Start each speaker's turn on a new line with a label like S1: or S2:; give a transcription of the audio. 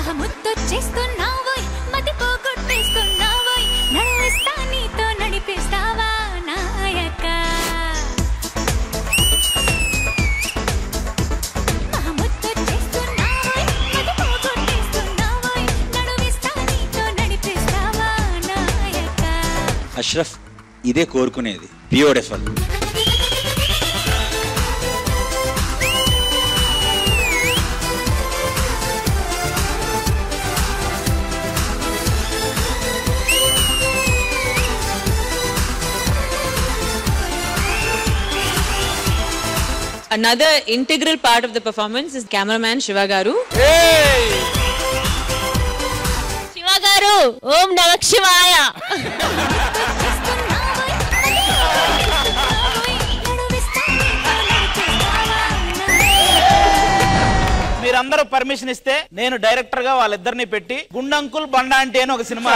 S1: మహముద్దొచ్చేస్తున్నావోయ్ మతి పోగొట్టేస్తున్నావోయ్ నడిపిస్తా నీతో నడిపిస్తావా నాయక మహముద్దొచ్చేస్తున్నావోయ్ మతి పోగొట్టేస్తున్నావోయ్ నడిపిస్తా నీతో నడిపిస్తావా నాయక
S2: అష్రఫ్ ఇదే కోరుకునేది beautiful
S3: Another integral part of the performance is cameraman Shiva Garu.
S4: Shiva Garu, Om Namah Shivaya.
S5: మీరందరూ పర్మిషన్ ఇస్తే నేను డైరెక్టర్ గా వాళ్ళిద్దరిని పెట్టి గుండంకుల్ బండా అంటే అని ఒక సినిమా